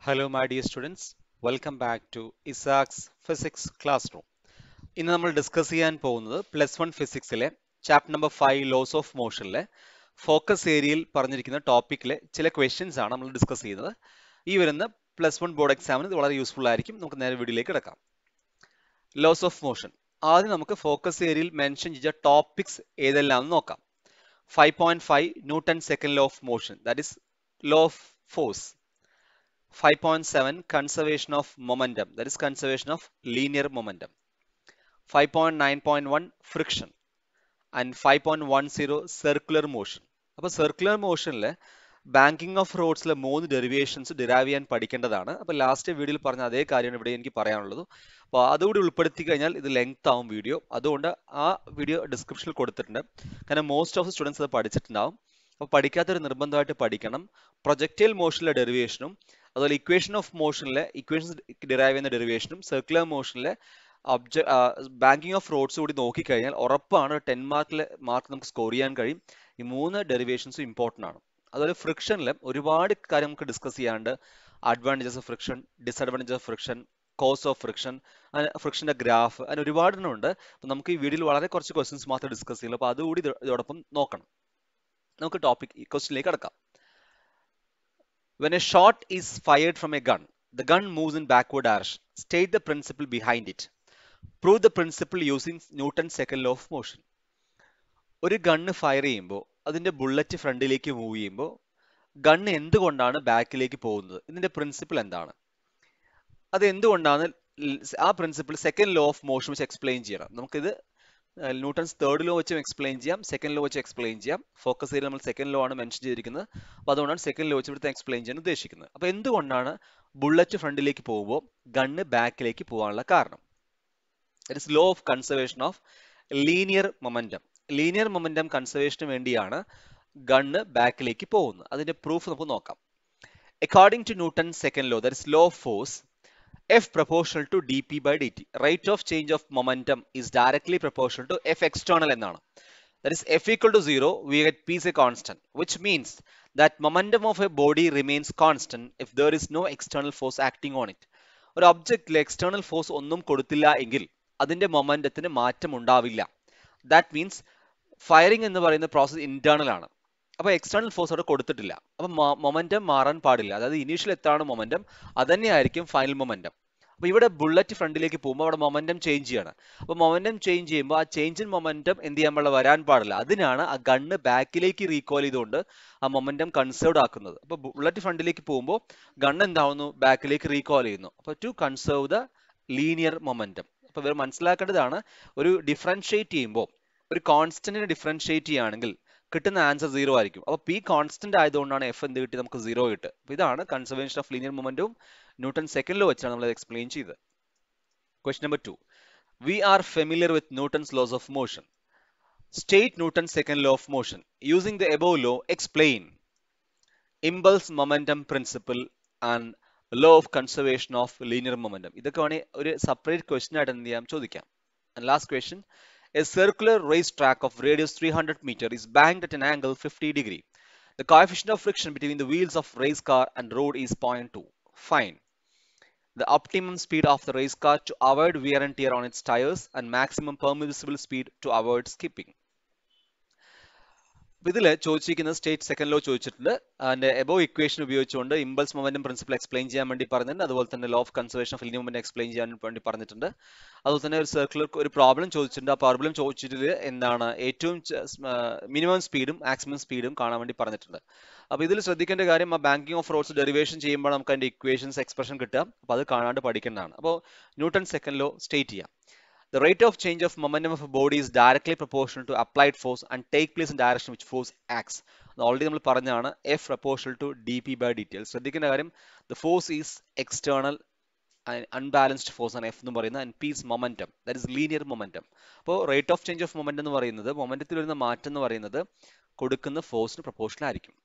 Hello, my dear students. Welcome back to Isaac's Physics Classroom. ഇന്ന് നമ്മൾ discuss ചെയ്യാൻ പോകുന്നത് +1 ഫിസിക്സിലെ ചാപ്റ്റർ നമ്പർ 5 ലോസ് ഓഫ് മോഷനിലെ ഫോക്കസ് ഏരിയയിൽ പറഞ്ഞിരിക്കുന്ന ടോപ്പിക്കിലെ ചില ക്വസ്റ്റ്യൻസ് ആണ് നമ്മൾ ഡിസ്കസ് ചെയ്യുന്നത്. ഈ വരുന്ന +1 ബോർഡ് എക്സാമിന് ഇത് വളരെ യൂസ്ഫുൾ ആയിരിക്കും. നമുക്ക് നേരെ വീഡിയോയിലേക്ക് കിടക്കാം. Laws of motion. ആദ്യം നമുക്ക് ഫോക്കസ് ഏരിയയിൽ മെൻഷൻ ചെയ്ത ടോപ്പിക്സ് ഏതെല്ലാം എന്ന് നോക്കാം. 5.5 newton second law of motion, that is law of force. 5.7 conservation of momentum, that is conservation of linear momentum. 5.9.1 friction and 5.10 circular motion. അപ്പോൾ സർക്കുലർ മോഷനിലെ ബാങ്കിങ് ഓഫ് റോഡ്സിലെ 3 ഡെറിവേഷൻസ് ഡിറൈവ് ചെയ്യാൻ പഠിക്കേണ്ടതാണ്. അപ്പോൾ ലാസ്റ്റ് വീഡിയോയിൽ പറഞ്ഞ അതേ കാര്യമാണ് ഇവിടെ എനിക്ക് പറയാനുള്ളത്. അപ്പോൾ അതുകൂടി ഉൾപ്പെടുത്തി കഴിഞ്ഞാൽ ഇത് ലെങ്ത് ആവും വീഡിയോ. അതുകൊണ്ട് ആ വീഡിയോ ഡിസ്ക്രിപ്ഷനിൽ കൊടുത്തിട്ടുണ്ട്. കാരണം മോസ്റ്റ് ഓഫ് സ്റ്റുഡൻസ് അത് പഠിച്ചിട്ടുണ്ടാവും. അപ്പോൾ പഠിക്കാത്തൊരു നിർബന്ധമായിട്ട് പഠിക്കണം. പ്രൊജക്റ്റൈൽ മോഷനിലെ ഡെറിവേഷനും അതുപോലെ ഇക്വേഷൻ ഓഫ് മോഷനിലെ ഇക്വേഷൻസ് ഡിറൈവ് ചെയ്യുന്ന ഡെറിവേഷനും സർക്കുലർ മോഷനിലെ ബാങ്കിങ് ഓഫ് റോഡ്സ് കൂടി നോക്കിക്കഴിഞ്ഞാൽ ഉറപ്പാണ് 10 മാർക്ക് നമുക്ക് സ്കോർ ചെയ്യാൻ കഴിയും. ഈ 3 ഡെറിവേഷൻസും ഇമ്പോർട്ടൻ്റ് ആണ്. അതുപോലെ ഫ്രിക്ഷനിൽ ഒരുപാട് കാര്യം നമുക്ക് ഡിസ്കസ് ചെയ്യാണ്ട്. Advantages of friction, disadvantages of friction, cause of friction, ഫ്രിക്ഷന്റെ ഗ്രാഫ്, അങ്ങനെ ഒരുപാട് എണ്ണം ഉണ്ട്. അപ്പോൾ നമുക്ക് ഈ വീഡിയോയിൽ വളരെ കുറച്ച് ക്വസ്റ്റ്യൻസ് മാത്രമേ ഡിസ്കസ് ചെയ്യുള്ളൂ. അപ്പോൾ അതുകൂടി ഇതോടൊപ്പം നോക്കണം. നമുക്ക് ടോപ്പിക് ക്വസ്റ്റ്യനിലേക്ക് കടക്കാം. When a shot is fired from a gun, the gun moves in backward direction. State the principle behind it. Prove the principle using Newton's second law of motion. ഒരു ഗണ്ണ് ഫയർ ചെയ്യുമ്പോൾ അതിന്റെ bullet ഫ്രണ്ടിലേക്ക് move ചെയ്യുമ്പോൾ gun എന്തുകൊണ്ടാണ് ബാക്കിലേക്ക് പോകുന്നത്? ഇതിന്റെ principle എന്താണ്? അത് എന്തുകൊണ്ടാണ്? ആ principle second law of motion വെച്ച് എക്സ്പ്ലെയിൻ ചെയ്യണം. നമുക്കിത് ന്യൂട്ടൺസ് തേർഡ് ലോ വെച്ചും എക്സ്പ്ലെയിൻ ചെയ്യാം, സെക്കൻഡ് ലോ വെച്ച് എക്സ്പ്ലെയിൻ ചെയ്യാം. ഫോക്കസ് ഏരിയ നമ്മൾ സെക്കൻഡ് ലോ ആണ് മെൻഷൻ ചെയ്തിരിക്കുന്നത്. അപ്പോൾ അതുകൊണ്ടാണ് സെക്കൻഡ് ലോ വെച്ച് ഇവിടുത്തെ എക്സ്പ്ലെയിൻ ചെയ്യാൻ ഉദ്ദേശിക്കുന്നത്. അപ്പോൾ എന്തുകൊണ്ടാണ് ബുള്ളറ്റ് ഫ്രണ്ടിലേക്ക് പോകുമ്പോൾ ഗണ്ണ് ബാക്കിലേക്ക് പോകാനുള്ള കാരണം? That is law of conservation of linear momentum. Linear momentum കൺസർവേഷന് വേണ്ടിയാണ് ഗണ്ണ് ബാക്കിലേക്ക് പോകുന്നത്. അതിന്റെ പ്രൂഫ് നമുക്ക് നോക്കാം. According to Newton's second law, that is law of force, F proportional to dp by dt. Rate of change of momentum is directly proportional to F external എന്നാണ്. That is F equal to 0, we get P is a constant, which means that momentum of a body remains constant if there is no external force acting on it. ഒരു ഒബ്ജക്റ്റിൽ external force ഒന്നും കൊടുത്തില്ല എങ്കിൽ അതിന്റെ മൊമെന്റത്തിന് മാറ്റം ഉണ്ടാവില്ല. That means firing എന്ന് പറയുന്ന process internal ആണ്. അപ്പോൾ എക്സ്റ്റേണൽ ഫോഴ്സ് അവിടെ കൊടുത്തിട്ടില്ല. അപ്പോൾ മൊമെന്റം മാറാൻ പാടില്ല. അതായത് ഇനീഷ്യൽ എത്താണ് മൊമെന്റം, അത് തന്നെയായിരിക്കും ഫൈനൽ മൊമെന്റം. അപ്പോൾ ഇവിടെ ബുള്ളറ്റ് ഫ്രണ്ടിലേക്ക് പോകുമ്പോൾ അവിടെ മൊമെന്റം ചേഞ്ച് ചെയ്യാണ്. അപ്പോൾ മൊമെന്റം ചേഞ്ച് ചെയ്യുമ്പോൾ ആ ചേഞ്ച് ഇൻ മൊമെന്റം എന്ത് ചെയ്യാൻ പാടില്ല, വരാൻ പാടില്ല. അതിനാണ് ആ ഗണ്ണ് ബാക്കിലേക്ക് റീകോൾ ചെയ്തുകൊണ്ട് ആ മൊമെന്റം കൺസേർവ് ആക്കുന്നത്. അപ്പോൾ ബുള്ളറ്റ് ഫ്രണ്ടിലേക്ക് പോകുമ്പോൾ ഗണ്ണ് എന്താവുന്നു, ബാക്കിലേക്ക് റീകോൾ ചെയ്യുന്നു. അപ്പോൾ to conserve the linear momentum. അപ്പോൾ ഇവർ മനസ്സിലാക്കേണ്ടതാണ്, ഒരു ഡിഫറൻഷിയേറ്റ് ചെയ്യുമ്പോൾ ഒരു കോൺസ്റ്റന്റിനെ ഡിഫറൻഷിയേറ്റ് ചെയ്യുകയാണെങ്കിൽ കിട്ടുന്ന ആൻസർ 0 ആയിരിക്കും. അപ്പോൾ പി കോൺസ്റ്റന്റ് ആയതുകൊണ്ടാണ് എഫ് എന്ത് കിട്ടി, നമുക്ക് 0 കിട്ടും. അപ്പോൾ ഇതാണ് കൺസർവേഷൻ ഓഫ് ലീനിയർ മൊമെന്റും ന്യൂട്ടൺ സെക്കൻഡ് ലോ വെച്ചാണ് നമ്മൾ എക്സ്പ്ലെയിൻ ചെയ്തത്. Question number 2. We are familiar with Newton's laws of motion. State Newton's second law of motion. Using the above law, explain impulse momentum principle and law of conservation of linear momentum. ഇതൊക്കെ വേണമെങ്കിൽ ഒരു separate question ആയിട്ട് എന്ത് ചെയ്യാം, ചോദിക്കാം. And last question. A circular racetrack of radius 300 meter is banked at an angle 50 degree. The coefficient of friction between the wheels of race car and road is 0.2. Find the optimum speed of the race car to avoid wear and tear on its tires and maximum permissible speed to avoid skipping. ഇതിൽ ചോദിച്ചിരിക്കുന്നത് state second law ചോദിച്ചിട്ടുണ്ട്. അതിന്റെ above equation ഉപയോഗിച്ചുകൊണ്ട് impulse momentum principle explain ചെയ്യാൻ വേണ്ടി പറഞ്ഞിട്ടുണ്ട്. അതുപോലെ തന്നെ law of conservation of linear momentum explain ചെയ്യാൻ വേണ്ടി പറഞ്ഞിട്ടുണ്ട്. അതുപോലെ തന്നെ ഒരു സർക്കുലർ ഒരു പ്രോബ്ലം ചോദിച്ചിട്ടുണ്ട്. ആ പ്രോബ്ലം ചോദിച്ചിട്ട് എന്താണ് ഏറ്റവും മിനിമം സ്പീഡും മാക്സിമം സ്പീഡും കാണാൻ വേണ്ടി പറഞ്ഞിട്ടുണ്ട്. അപ്പോൾ ഇതിൽ ശ്രദ്ധിക്കേണ്ട കാര്യം, ആ ബാങ്കിങ് ഓഫ് റോഡ്സ് ഡെറിവേഷൻ ചെയ്യുമ്പോൾ നമുക്ക് അതിന്റെ ഇക്വേഷൻസ് എക്സ്പ്രഷൻ കിട്ടുക. അപ്പോൾ അത് കാണാണ്ട് പഠിക്കേണ്ടതാണ്. അപ്പോൾ ന്യൂട്ടൺ സെക്കൻഡ് ലോ സ്റ്റേറ്റ് ചെയ്യാം. The rate of change of momentum of a body is directly proportional to applied force and take place in direction which force acts. Already നമ്മൾ പറഞ്ഞാണ് F proportional to dp by dt. ശ്രദ്ധിക്കേണ്ട കാര്യം, the force is external and unbalanced force ആണ് F എന്ന് പറയുന്നത്, and P is momentum, that is linear momentum. അപ്പോൾ rate of change of momentum എന്ന് പറയുന്നത്, മൊമെന്റത്തിൽ വരുന്ന മാറ്റം എന്ന് പറയുന്നത് കൊടുക്കുന്ന ഫോഴ്സിന് പ്രൊപ്പോർഷണൽ ആയിരിക്കും.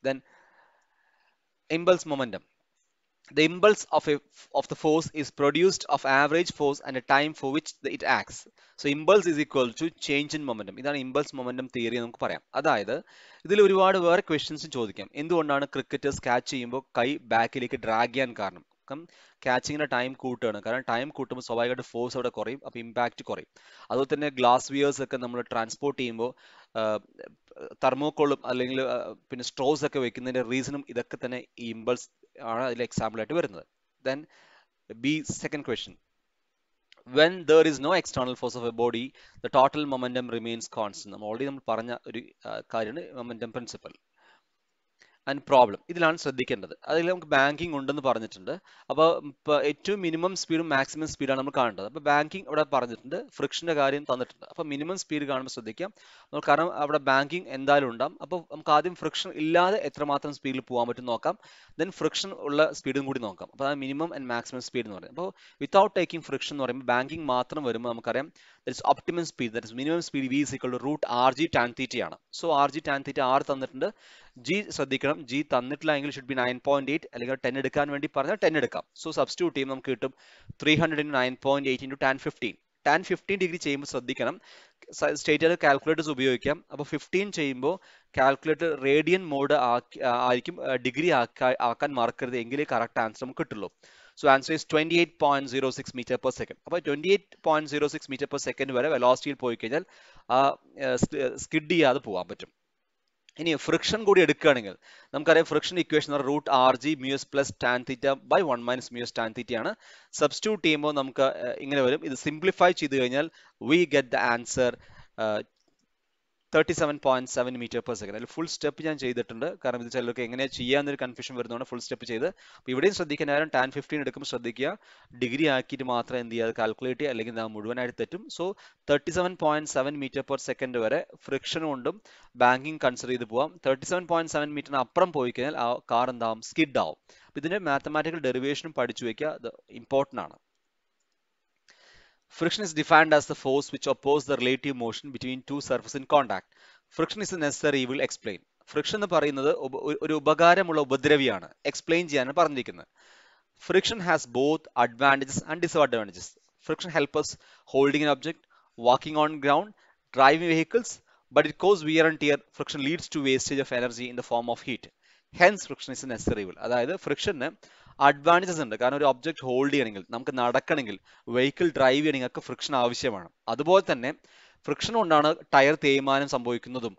Then impulse momentum. The impulse of the force is produced of average force and a time for which it acts. So impulse is equal to change in momentum. ഇതാണ് impulse momentum theory നമുക്ക് പറയാം. അതായത് ഇതിൽ ഒരുപാട് വേറെ questions ചോദിക്കാം. എന്തുകൊണ്ടാണ് cricketers catch ചെയ്യുമ്പോൾ കൈ ബാക്കിലേക്ക് ഡ്രാഗ് ചെയ്യാൻ കാരണം? ക്യാച്ചിങ്ങിന്റെ ടൈം കൂട്ടുകയാണ്. കാരണം ടൈം കൂട്ടുമ്പോൾ സ്വാഭാവികമായിട്ട് ഫോഴ്സ് അവിടെ കുറയും, അപ്പോൾ ഇമ്പാക്റ്റ് കുറയും. അതുപോലെ തന്നെ ഗ്ലാസ് വിയേഴ്സ് ഒക്കെ നമ്മൾ ട്രാൻസ്പോർട്ട് ചെയ്യുമ്പോൾ തെർമോക്കോളും അല്ലെങ്കിൽ പിന്നെ സ്ട്രോസ് ഒക്കെ വെക്കുന്നതിന്റെ റീസണും ഇതൊക്കെ തന്നെ ഈ ഇമ്പൾസ് ആണ് അതിൽ എക്സാമ്പിൾ ആയിട്ട് വരുന്നത്. Then B, second question. When there is no external force of a body, the total momentum remains constant. നമ്മൾ ഓൾറെഡി നമ്മൾ പറഞ്ഞ ഒരു കാര്യമാണ് മൊമെന്റം പ്രിൻസിപ്പൽ. ആൻഡ് പ്രോബ്ലം ഇതിലാണ് ശ്രദ്ധിക്കേണ്ടത്. അതിൽ നമുക്ക് ബാങ്കിങ് ഉണ്ടെന്ന് പറഞ്ഞിട്ടുണ്ട്. അപ്പോൾ ഏറ്റവും മിനിമം സ്പീഡും മാക്സിമം സ്പീഡാണ് നമ്മൾ കാണേണ്ടത്. അപ്പോൾ ബാങ്കിങ് ഇവിടെ പറഞ്ഞിട്ടുണ്ട്, ഫ്രിക്ഷന്റെ കാര്യം തന്നിട്ടുണ്ട്. അപ്പോൾ മിനിമം സ്പീഡ് കാണുമ്പോൾ ശ്രദ്ധിക്കാം, കാരണം അവിടെ ബാങ്കിങ് എന്തായാലും ഉണ്ടാകും. അപ്പോൾ നമുക്ക് ആദ്യം ഫ്രിക്ഷൻ ഇല്ലാതെ എത്രമാത്രം സ്പീഡിൽ പോകാൻ പറ്റും നോക്കാം, ദെൻ ഫ്രിക്ഷൻ ഉള്ള സ്പീഡും കൂടി നോക്കാം. അപ്പോൾ അത് മിനിമം ആൻഡ് മാക്സിമം സ്പീഡ് എന്ന് പറയുന്നത്. അപ്പോൾ വിത്തൗട്ട് ടേക്കിംഗ് ഫ്രിക്ഷൻ എന്ന് പറയുമ്പോൾ ബാങ്കിങ് മാത്രം വരുമ്പോൾ നമുക്കറിയാം optimum speed, that is minimum speed V = root RG tan θ ആണ്. സോ RG tan θ R തന്നിട്ടുണ്ട്, G ശ്രദ്ധിക്കണം, G തന്നിട്ടില്ല എങ്കിൽ ഷുഡ് ബി 9.8 അല്ലെങ്കിൽ 10 എടുക്കാൻ വേണ്ടി പറഞ്ഞാൽ 10 എടുക്കാം. സോ സബ്സ്റ്റിറ്റ്യൂട്ട് ചെയ്യുമ്പോൾ നമുക്ക് കിട്ടും 300 × 9.8 × tan 15. tan 15 ഡിഗ്രി ചെയ്യുമ്പോൾ ശ്രദ്ധിക്കണം, സ്റ്റേറ്റ് കാൽക്കുലേറ്റേഴ്സ് ഉപയോഗിക്കാം. അപ്പോൾ 15 ചെയ്യുമ്പോൾ കാൽക്കുലേറ്റർ റേഡിയൻ മോഡ് ആയിരിക്കും, ഡിഗ്രി ആക്കാൻ മറക്കരുത്, എങ്കിലേ കറക്റ്റ് ആൻസർ നമുക്ക് കിട്ടുള്ളൂ. So answer is 28.06 meter per second. അപ്പോൾ 28.06 meter per second വരെ വെലോസിറ്റിയിൽ പോയി കഴിഞ്ഞാൽ സ്കിഡ് ചെയ്യാതെ പോകാൻ പറ്റും. ഇനി ഫ്രിക്ഷൻ കൂടി എടുക്കുകയാണെങ്കിൽ നമുക്കറിയാം friction equation root RG μs plus tan θ by 1 minus μs tan θ ആണ്. സബ്സ്റ്റിറ്റ്യൂട്ട് ചെയ്യുമ്പോൾ നമുക്ക് ഇങ്ങനെ വരും. ഇത് സിംപ്ലിഫൈ ചെയ്ത് കഴിഞ്ഞാൽ we get the answer 37.7 meter per second. അതിൽ ഫുൾ സ്റ്റെപ്പ് ഞാൻ ചെയ്തിട്ടുണ്ട്, കാരണം ഇത് ചിലർക്ക് എങ്ങനെയാണ് ചെയ്യാന്നൊരു കൺഫ്യൂഷൻ വരുന്നതാണ് ഫുൾ സ്റ്റെപ്പ് ചെയ്ത്. അപ്പോൾ ഇവിടെയും ശ്രദ്ധിക്കാൻ ആരും tan 15 എടുക്കുമ്പോൾ ശ്രദ്ധിക്കുക, ഡിഗ്രി ആക്കിയിട്ട് മാത്രം എന്ത് ചെയ്യുക, കാൽക്കുലേറ്റ് ചെയ്യുക, അല്ലെങ്കിൽ മുഴുവനായിട്ട് തെറ്റും. സോ 37.7 meter per second വരെ ഫ്രിക്ഷൻ കൊണ്ടും ബാങ്കിങ് കൺസിഡർ ചെയ്ത് പോവാം. 37.7 മീറ്ററിന് അപ്പുറം പോയി കഴിഞ്ഞാൽ ആ കാർ എന്താവും, സ്കിഡ് ആവും. അപ്പോൾ ഇതിന്റെ മാത്തമാറ്റിക്കൽ ഡെറിവേഷനും പഠിച്ചു വെക്കുക, അത് ഇമ്പോർട്ടൻ്റ് ആണ്. Friction is defined as the force which opposes the relative motion between two surfaces in contact. Friction is a necessary evil. Explain. Friction എന്ന് പറയുന്നത് ഒരു ഉപകാരമുള്ള ഉപദ്രവിയാണ്, എക്സ്പ്ലെയിൻ ചെയ്യാനാണ് പറഞ്ഞിരിക്കുന്നത്. Friction has both advantages and disadvantages. Friction helps us holding an object, walking on ground, driving vehicles, but it causes wear and tear. Friction leads to wastage of energy in the form of heat. Hence friction is a necessary evil. അതായത് ഫ്രിക്ഷന് advantages ഉണ്ട്, കാരണം ഒരു object hold ചെയ്യണമെങ്കിൽ, നമുക്ക് നടക്കണമെങ്കിൽ, vehicle drive ചെയ്യണമെങ്കിൽ ഒക്കെ friction ആവശ്യമാണ്. അതുപോലെ തന്നെ ഫ്രിക്ഷൻ കൊണ്ടാണ് ടയർ തേയ്മാനം സംഭവിക്കുന്നതും,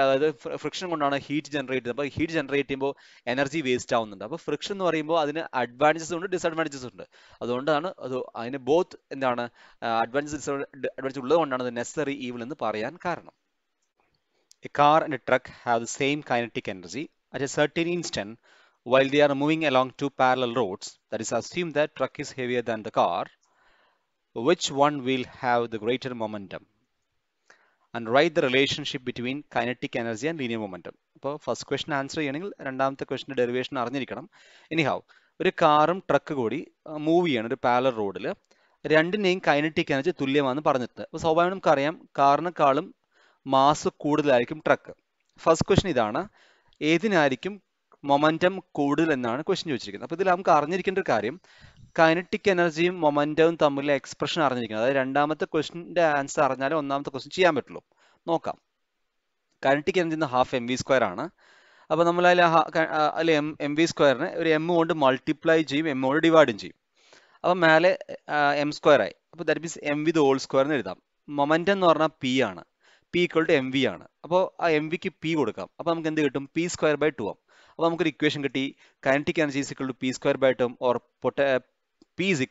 അതായത് ഫ്രിക്ഷൻ കൊണ്ടാണ് ഹീറ്റ് ജനറേറ്റ് ചെയ്യുന്നത്. അപ്പോൾ ഹീറ്റ് ജനറേറ്റ് ചെയ്യുമ്പോൾ എനർജി വേസ്റ്റ് ആവുന്നുണ്ട്. അപ്പോൾ ഫ്രിക്ഷൻ എന്ന് പറയുമ്പോൾ അതിന് അഡ്വാൻറ്റേജസ് ഉണ്ട്, ഡിസഡ്വാൻറ്റേജസ് ഉണ്ട്. അതുകൊണ്ടാണ് അതിന് ബോത്ത് എന്താണ് അഡ്വാൻറ്റേജ് ഉള്ളത് കൊണ്ടാണ് അത് നെസസറി ഈവിൾ എന്ന് പറയാൻ കാരണം. A car and a truck have the same kinetic energy at a certain instant while they are moving along two parallel roads. That is, assume that truck is heavier than the car. Which one will have the greater momentum? And write the relationship between kinetic energy and linear momentum. അപ്പോൾ first question answer ചെയ്യണമെങ്കിൽ രണ്ടാമത്തെ ക്വസ്റ്റിന്റെ derivation അറിഞ്ഞിരിക്കണം. എനിഹാവ്, ഒരു കാറും truck കൂടി move ചെയ്യണം ഒരു parallel റോഡിൽ, രണ്ടിനെയും കൈനറ്റിക് എനർജി തുല്യമാണെന്ന് പറഞ്ഞിട്ടുണ്ട്. അപ്പോൾ സ്വാഭാവികം നമുക്കറിയാം കാറിനെക്കാളും മാസ് കൂടുതലായിരിക്കും ട്രക്ക്. ഫസ്റ്റ് ക്വസ്റ്റൻ ഇതാണ്, ഏതിനായിരിക്കും മൊമെന്റം കൂടുതൽ എന്നാണ് ക്വസ്റ്റ്യൻ ചോദിച്ചിരിക്കുന്നത്. അപ്പോൾ ഇതിൽ നമുക്ക് അറിഞ്ഞിരിക്കേണ്ട ഒരു കാര്യം, കൈനറ്റിക് എനർജിയും മൊമെന്റവും തമ്മിലുള്ള എക്സ്പ്രഷൻ അറിഞ്ഞിരിക്കുന്നത്. അതായത് രണ്ടാമത്തെ ക്വസ്റ്റിന്റെ ആൻസർ അറിഞ്ഞാലേ ഒന്നാമത്തെ ക്വസ്റ്റ്യൻ ചെയ്യാൻ പറ്റുള്ളൂ. നോക്കാം. കൈനറ്റിക് എനർജി ഹാഫ് mv² ആണ്. അപ്പോൾ നമ്മൾ അതിൽ mv² ഒരു m കൊണ്ട് മൾട്ടിപ്ലൈ ചെയ്യും, m കൊണ്ട് ഡിവൈഡും ചെയ്യും. അപ്പോൾ മേലെ m² ആയി. അപ്പോൾ ദാറ്റ് മീൻസ് mv² എന്ന് എഴുതാം. മൊമെന്റം എന്ന് പറഞ്ഞാൽ p ആണ്, p = mv ആണ്. അപ്പോൾ ആ mvക്ക് p കൊടുക്കാം. അപ്പോൾ നമുക്ക് എന്ത് കിട്ടും, p²/2 ആവും. അപ്പോൾ നമുക്കൊരു ഇക്വേഷൻ കിട്ടി, kinetic energy = p²/2 or p =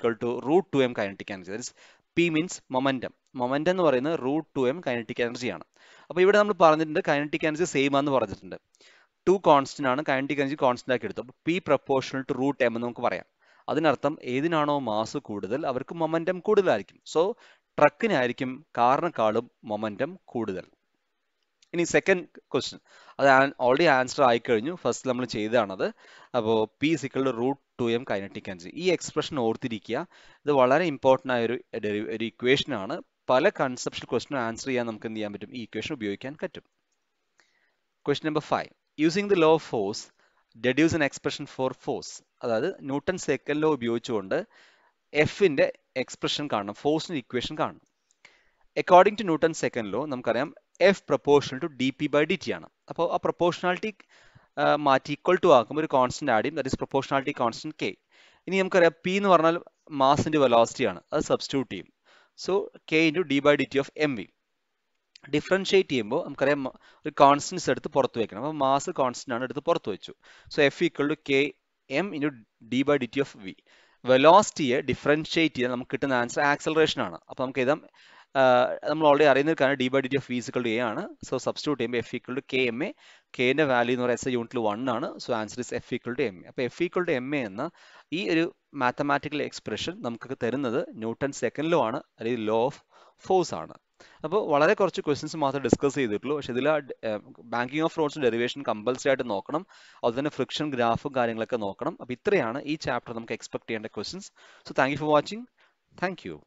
√2m kinetic energy. That is p means momentum. Momentum എന്ന് പറയുന്നത് √2m കൈനറ്റിക് എനർജിയാണ്. അപ്പോൾ ഇവിടെ നമ്മൾ പറഞ്ഞിട്ടുണ്ട് കൈനറ്റിക് എനർജി സെയിം ആണെന്ന് പറഞ്ഞിട്ടുണ്ട്. 2 കോൺസ്റ്റന്റ് ആണ്, കൈനറ്റിക് എനർജി കോൺസ്റ്റന്റ് ആക്കി എടുത്തു. അപ്പോൾ p പ്രപ്പോർഷണൽ ടു √m എന്ന് നമുക്ക് പറയാം. അതിനർത്ഥം ഏതിനാണോ മാസ് കൂടുതൽ അവർക്ക് മൊമെന്റം കൂടുതലായിരിക്കും. സോ ട്രക്കിനായിരിക്കും കാറിനെക്കാളും മൊമെന്റം കൂടുതൽ. ഇനി സെക്കൻഡ് ക്വസ്റ്റ്യൻ, അത് ഓൾറെഡി ആൻസർ ആയിക്കഴിഞ്ഞു, ഫസ്റ്റ് നമ്മൾ ചെയ്തതാണത്. അപ്പോൾ p = √2m കൈനറ്റിക് എനർജി. ഈ എക്സ്പ്രഷൻ ഓർത്തിരിക്കുക, ഇത് വളരെ ഇമ്പോർട്ടൻ്റ് ആയ ഒരു ഇക്വേഷൻ ആണ്. പല കൺസെപ്ഷൽ ക്വസ്റ്റ്യൻ ആൻസർ ചെയ്യാൻ നമുക്ക് എന്ത് ചെയ്യാൻ പറ്റും, ഈ ഇക്വേഷൻ ഉപയോഗിക്കാൻ പറ്റും. Question number 5, using the law of force, deduce an expression for force. അതായത് ന്യൂട്ടൺ സെക്കൻഡ് ലോ ഉപയോഗിച്ചുകൊണ്ട് എഫിന്റെ എക്സ്പ്രഷൻ കാണണം, ഫോഴ്സിന്റെ ഇക്വേഷൻ കാണണം. According to Newton second law നമുക്കറിയാം F proportional to D P by D T ആണ്. അപ്പോൾ ആ പ്രൊപ്പോർഷണാലിറ്റി മാറ്റി ഈക്വൽ ടു ആക്കുമ്പോൾ ഒരു കോൺസ്റ്റന്റ് ആഡ് ചെയ്യും, that is proportionality constant K. ഇനി നമുക്കറിയാം പി എന്ന് പറഞ്ഞാൽ മാസിന്റെ വെലോസിറ്റി ആണ്, അത് സബ്സ്റ്റിറ്റ്യൂട്ട് ചെയ്യും. So K into D by D T of M V. Differentiate ചെയ്യുമ്പോൾ നമുക്കറിയാം ഒരു കോൺസ്റ്റൻസ് എടുത്ത് പുറത്ത് വെക്കണം. അപ്പോൾ മാസ് കോൺസ്റ്റന്റ് ആണ്, എടുത്ത് പുറത്ത് വെച്ചു. So F equal to K M into D by D T of V. വെലോസിറ്റിയെ ഡിഫറൻഷിയേറ്റ് ചെയ്താൽ നമുക്ക് കിട്ടുന്ന ആൻസർ ആക്സലറേഷൻ ആണ്. അപ്പോൾ നമുക്ക് എഴുതാം, നമ്മൾ ഓൾറെഡി അറിയുന്ന ഒരു കാര്യം D by D T of V equal to A ആണ്. സോ സബ്സ്റ്റിറ്റ്യൂട്ട് ചെയ്യുമ്പോൾ F equal to K M A. കെന്റെ വാല്യൂ എന്ന് പറയുന്നത് യൂണിറ്റിൽ 1 ആണ്. So answer is F equal to M A. അപ്പോൾ F equal to M A എന്ന ഈ ഒരു മാത്തമാറ്റിക്കൽ എക്സ്പ്രഷൻ നമുക്ക് തരുന്നത് ന്യൂട്ടൺ സെക്കൻഡ് ലോ ആണ്, അല്ലെങ്കിൽ ലോ ഓഫ് ഫോഴ്സ് ആണ്. അപ്പോൾ വളരെ കുറച്ച് ക്വസ്റ്റ്യൻസ് മാത്രമേ ഡിസ്കസ് ചെയ്തിട്ടുള്ളൂ. പക്ഷേ ഇതിൽ banking of fruits derivation compulsory ആയിട്ട് നോക്കണം. അതുപോലെ തന്നെ ഫ്രിക്ഷൻ ഗ്രാഫും കാര്യങ്ങളൊക്കെ നോക്കണം. അപ്പോൾ ഇത്രയാണ് ഈ ചാപ്റ്റർ നമുക്ക് എക്സ്പെക്ട് ചെയ്യേണ്ട questions. So thank you for watching. Thank you.